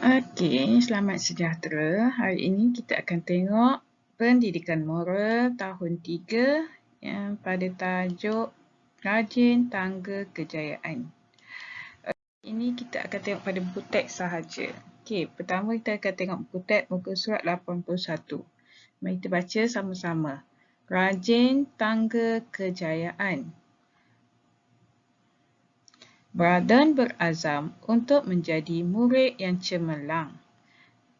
Okey, selamat sejahtera. Hari ini kita akan tengok pendidikan moral tahun 3 yang pada tajuk Rajin Tangga Kejayaan. Ini kita akan tengok pada buku teks sahaja. Okey, pertama kita akan tengok buku teks muka surat 81. Mari kita baca sama-sama. Rajin Tangga Kejayaan. Brandon berazam untuk menjadi murid yang cemerlang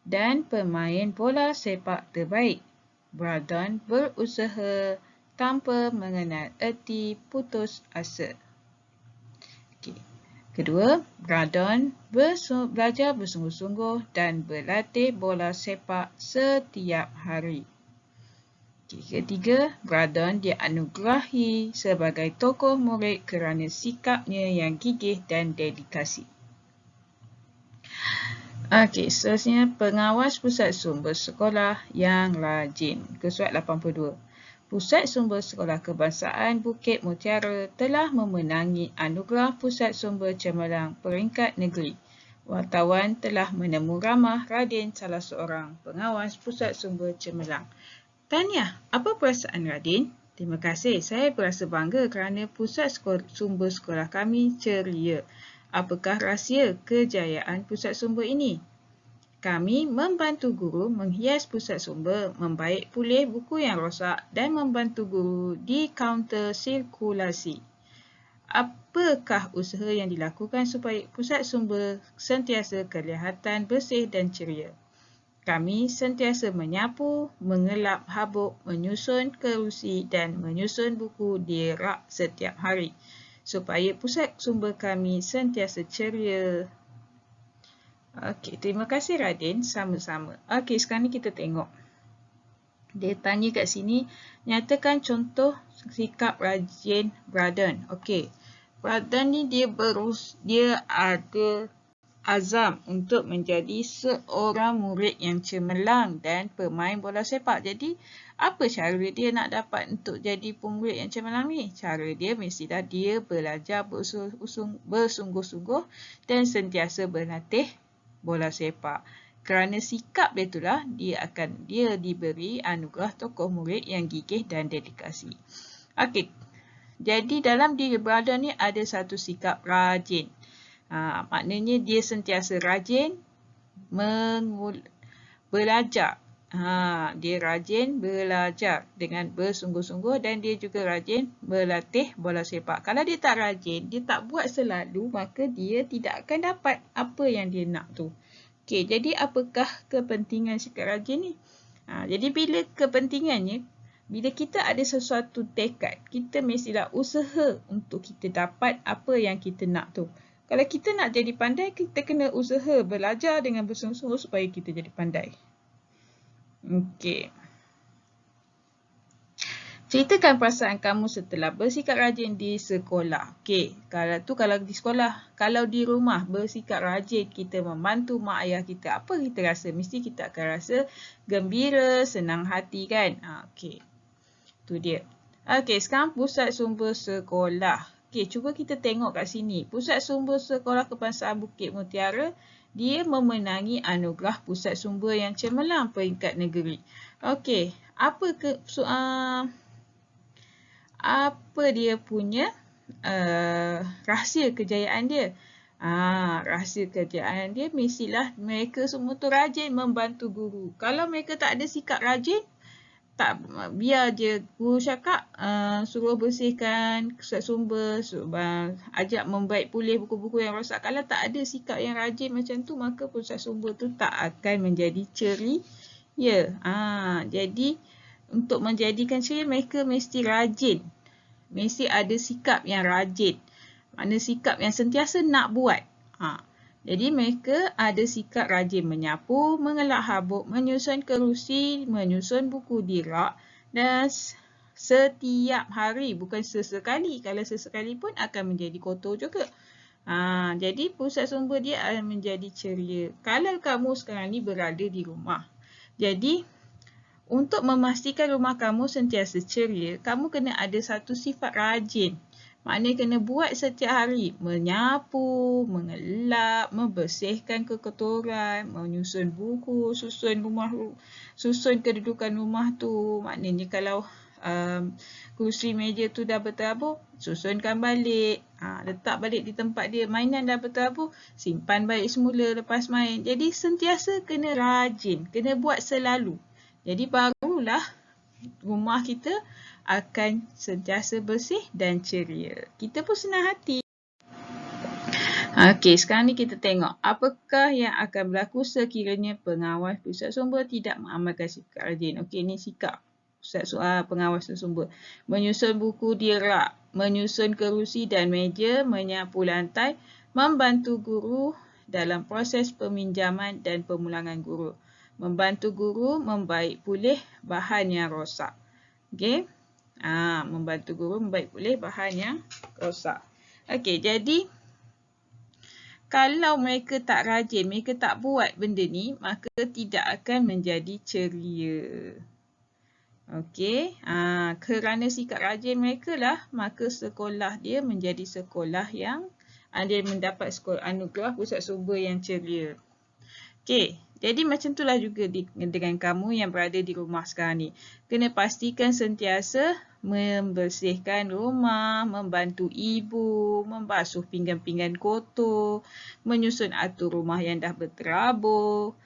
dan pemain bola sepak terbaik. Brandon berusaha tanpa mengenal erti putus asa. Okay. Kedua, Brandon belajar bersungguh-sungguh dan berlatih bola sepak setiap hari. Ketiga, Brandon dianugerahi sebagai tokoh murid kerana sikapnya yang gigih dan dedikasi. Okey, seterusnya pengawas pusat sumber sekolah yang rajin. Muka surat 82. Pusat Sumber Sekolah Kebangsaan Bukit Mutiara telah memenangi anugerah Pusat Sumber Cemerlang peringkat negeri. Wartawan telah menemu ramah Radin, salah seorang pengawas Pusat Sumber Cemerlang. Tahniah, apa perasaan Radin? Terima kasih, saya berasa bangga kerana Pusat Sumber Sekolah kami ceria. Apakah rahsia kejayaan pusat sumber ini? Kami membantu guru menghias pusat sumber, membaik pulih buku yang rosak dan membantu guru di kaunter sirkulasi. Apakah usaha yang dilakukan supaya pusat sumber sentiasa kelihatan bersih dan ceria? Kami sentiasa menyapu, mengelap habuk, menyusun kerusi dan menyusun buku di rak setiap hari supaya pusat sumber kami sentiasa ceria. Okey, terima kasih Radin, sama-sama. Okey, sekarang ni kita tengok. Dia tanya kat sini, nyatakan contoh sikap rajin Brandon. Okey, Brandon ni dia ada azam untuk menjadi seorang murid yang cemerlang dan pemain bola sepak. Jadi, apa cara dia nak dapat untuk jadi pemurid yang cemerlang ni? Cara dia mestilah dia belajar bersungguh-sungguh dan sentiasa berlatih bola sepak. Kerana sikap dia itulah dia diberi anugerah tokoh murid yang gigih dan dedikasi. Okey. Jadi dalam diri Brandon ni ada satu sikap rajin. Maknanya dia sentiasa rajin belajar. Dia rajin belajar dengan bersungguh-sungguh dan dia juga rajin berlatih bola sepak. Kalau dia tak rajin, dia tak buat selalu, maka dia tidak akan dapat apa yang dia nak tu. Okey, jadi apakah kepentingan sikap rajin ni? Jadi bila kepentingannya, bila kita ada sesuatu tekad, kita mestilah usaha untuk kita dapat apa yang kita nak tu. Kalau kita nak jadi pandai, kita kena usaha belajar dengan bersungguh-sungguh supaya kita jadi pandai. Okey. Ceritakan perasaan kamu setelah bersikap rajin di sekolah. Okey, kalau di sekolah, kalau di rumah bersikap rajin, kita membantu mak ayah kita, apa kita rasa? Mesti kita akan rasa gembira, senang hati kan? Okey. Tu dia. Okey, sekarang pusat sumber sekolah. Okey, cuba kita tengok kat sini. Pusat Sumber Sekolah Kebangsaan Bukit Mutiara, dia memenangi anugerah Pusat Sumber yang cemerlang peringkat negeri. Okey, apa dia punya rahsia kejayaan dia? Rahsia kejayaan dia mestilah mereka semua tu rajin membantu guru. Kalau mereka tak ada sikap rajin, biar je guru cakap suruh bersihkan pusat sumber, ajak membaik pulih buku-buku yang rosak. Kalau tak ada sikap yang rajin macam tu, maka pusat sumber tu tak akan menjadi ceria. Jadi untuk menjadikan ceria, mereka mesti rajin. Mesti ada sikap yang rajin. Makna sikap yang sentiasa nak buat. Jadi mereka ada sikap rajin menyapu, mengelak habuk, menyusun kerusi, menyusun buku di rak dan setiap hari, bukan sesekali. Kalau sesekali pun akan menjadi kotor juga. Jadi pusat sumber dia akan menjadi ceria. Kalau kamu sekarang ni berada di rumah, jadi untuk memastikan rumah kamu sentiasa ceria, kamu kena ada satu sifat rajin. Maknanya kena buat setiap hari. Menyapu, mengelap, membersihkan kekotoran, menyusun buku, susun kedudukan rumah tu. Maknanya kalau kursi meja tu dah berterabur, susunkan balik. Letak balik di tempat dia. Mainan dah berterabur, simpan balik semula lepas main. Jadi sentiasa kena rajin, kena buat selalu. Jadi barulah rumah kita akan sentiasa bersih dan ceria. Kita pun senang hati. Okey, sekarang ni kita tengok apakah yang akan berlaku sekiranya pengawas pusat sumber tidak mengamalkan sikap rajin. Okey, ni sikap pengawas pusat sumber. Menyusun buku di rak, menyusun kerusi dan meja, menyapu lantai, membantu guru dalam proses peminjaman dan pemulangan guru. Membantu guru membaik pulih bahan yang rosak. Okey. Membantu guru membaik pulih bahan yang rosak. Okey, jadi kalau mereka tak rajin, mereka tak buat benda ni, maka tidak akan menjadi ceria. Okey, kerana sikap rajin mereka lah, maka sekolah dia menjadi sekolah yang dia mendapat anugerah pusat sumber yang ceria. Okey, jadi macam itulah juga dengan kamu yang berada di rumah sekarang ni. Kena pastikan sentiasa membersihkan rumah, membantu ibu, membasuh pinggan-pinggan kotor, menyusun atur rumah yang dah berterabur,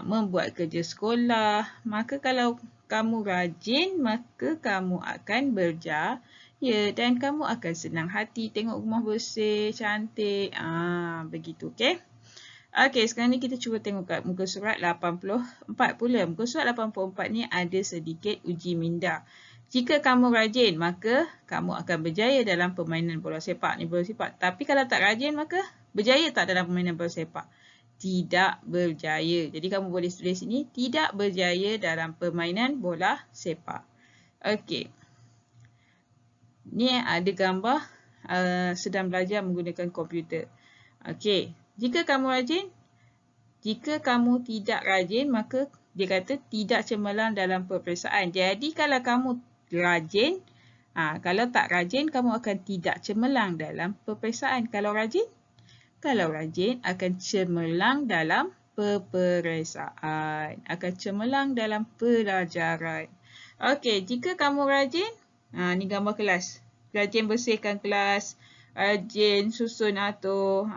membuat kerja sekolah. Maka kalau kamu rajin, maka kamu akan berjaya dan kamu akan senang hati tengok rumah bersih, cantik. Begitu, okey? Okey, sekarang ni kita cuba tengok kat muka surat 84 pula. Muka surat 84 ni ada sedikit uji minda. Jika kamu rajin, maka kamu akan berjaya dalam permainan bola sepak. Ni bola sepak. Tapi kalau tak rajin, maka berjaya tak dalam permainan bola sepak? Tidak berjaya. Jadi kamu boleh tulis sini, tidak berjaya dalam permainan bola sepak. Okey. Ni ada gambar sedang belajar menggunakan komputer. Okey. Jika kamu rajin, jika kamu tidak rajin, maka dia kata tidak cemerlang dalam peperiksaan. Jadi kalau kamu rajin, kalau tak rajin, kamu akan tidak cemerlang dalam peperiksaan. Kalau rajin akan cemerlang dalam peperiksaan. Akan cemerlang dalam pelajaran. Okey, jika kamu rajin, ni gambar kelas. Rajin bersihkan kelas, rajin susun atur,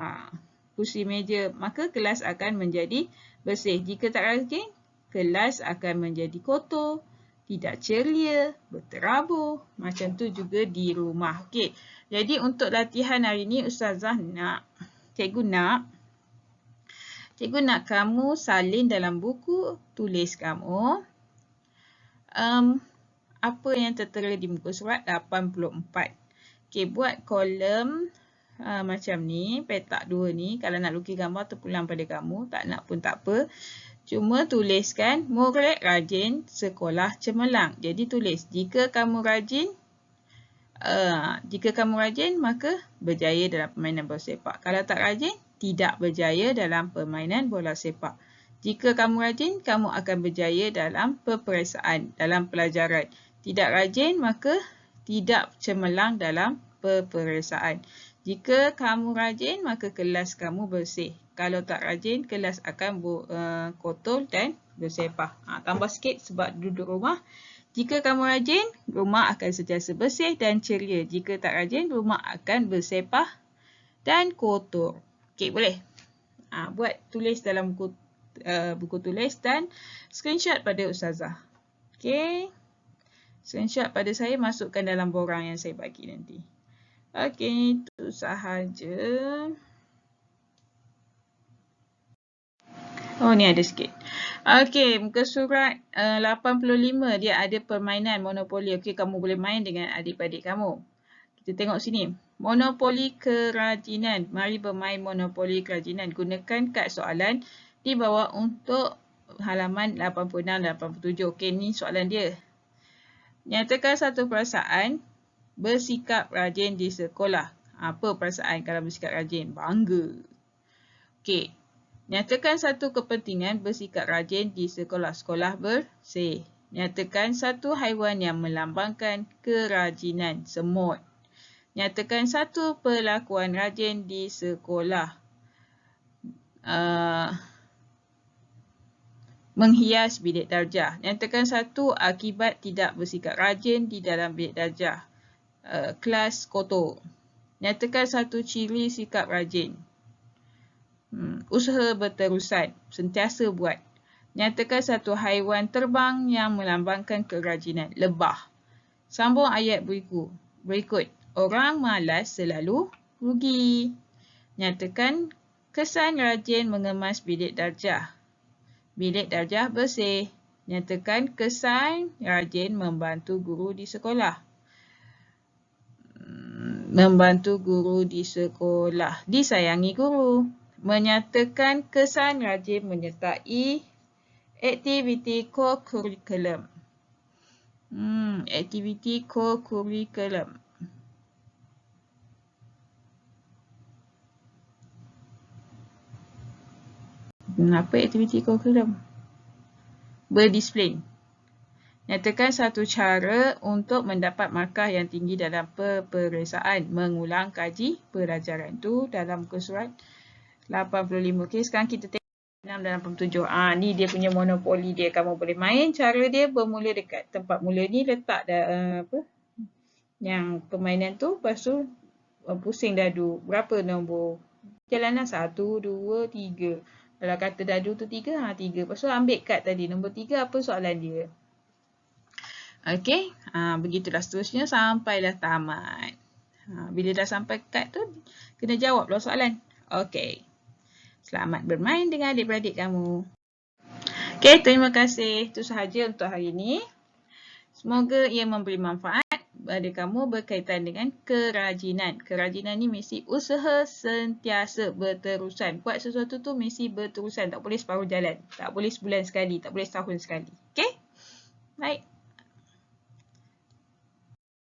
kursi meja, maka kelas akan menjadi bersih. Jika tak rajin, kelas akan menjadi kotor, tidak ceria, berterabur. Macam tu juga di rumah. Okey. Jadi untuk latihan hari ni, cikgu nak kamu salin dalam buku tulis kamu apa yang tertera di muka surat 84. Okey, buat kolom macam ni, petak 2 ni. Kalau nak lukis gambar terpulang pada kamu, tak nak pun tak apa. Cuma tuliskan murid rajin, sekolah cemerlang. Jadi tulis, jika kamu rajin, maka berjaya dalam permainan bola sepak. Kalau tak rajin, tidak berjaya dalam permainan bola sepak. Jika kamu rajin, kamu akan berjaya dalam peperiksaan, dalam pelajaran. Tidak rajin, maka tidak cemerlang dalam peperiksaan. Jika kamu rajin, maka kelas kamu bersih. Kalau tak rajin, kelas akan kotor dan bersepah. Tambah sikit sebab duduk rumah. Jika kamu rajin, rumah akan sentiasa bersih dan ceria. Jika tak rajin, rumah akan bersepah dan kotor. Okey, boleh? Buat tulis dalam buku tulis dan screenshot pada Ustazah. Okey. Screenshot pada saya, masukkan dalam borang yang saya bagi nanti. Okey, itu sahaja. Oh, ni ada sikit. Okey, muka surat 85 dia ada permainan monopoli. Okey, kamu boleh main dengan adik-adik kamu. Kita tengok sini. Monopoli kerajinan. Mari bermain monopoli kerajinan. Gunakan kad soalan di bawah untuk halaman 86-87. Okey, ni soalan dia. Nyatakan satu perasaan bersikap rajin di sekolah. Apa perasaan kalau bersikap rajin? Bangga. Okey. Nyatakan satu kepentingan bersikap rajin di sekolah. Sekolah bersih. Nyatakan satu haiwan yang melambangkan kerajinan. Semut. Nyatakan satu perlakuan rajin di sekolah. Menghias bilik darjah. Nyatakan satu akibat tidak bersikap rajin di dalam bilik darjah. Kelas kotor. Nyatakan satu ciri sikap rajin. Usaha berterusan, sentiasa buat. Nyatakan satu haiwan terbang yang melambangkan kerajinan, lebah. Sambung ayat berikut. Orang malas selalu rugi. Nyatakan kesan rajin mengemas bilik darjah. Bilik darjah bersih. Nyatakan kesan rajin membantu guru di sekolah. Membantu guru di sekolah. Disayangi guru. Menyatakan kesan rajin menyertai aktiviti co-curriculum. Aktiviti co-curriculum. Apa aktiviti co-curriculum? Berdisiplin. Nyatakan satu cara untuk mendapat markah yang tinggi dalam peperiksaan. Mengulang kaji pelajaran. Itu dalam muka surat 85. Okey, sekarang kita tengok 6 dan 87. Ni dia punya monopoli dia. Kamu boleh main. Cara dia bermula dekat tempat mula ni. Letak yang permainan tu. Lepas tu pusing dadu. Berapa nombor? Jalanan 1, 2, 3. Kalau kata dadu tu 3, 3. Lepas tu ambil kad tadi. Nombor 3 apa soalan dia? Okey. Begitulah seterusnya sampailah tamat. Bila dah sampai kad tu, kena jawablah soalan. Okey. Selamat bermain dengan adik-beradik kamu. Okey, terima kasih. Itu sahaja untuk hari ini. Semoga ia memberi manfaat pada kamu berkaitan dengan kerajinan. Kerajinan ni mesti usaha sentiasa berterusan. Buat sesuatu tu mesti berterusan. Tak boleh separuh jalan. Tak boleh sebulan sekali. Tak boleh setahun sekali. Okey? Baik.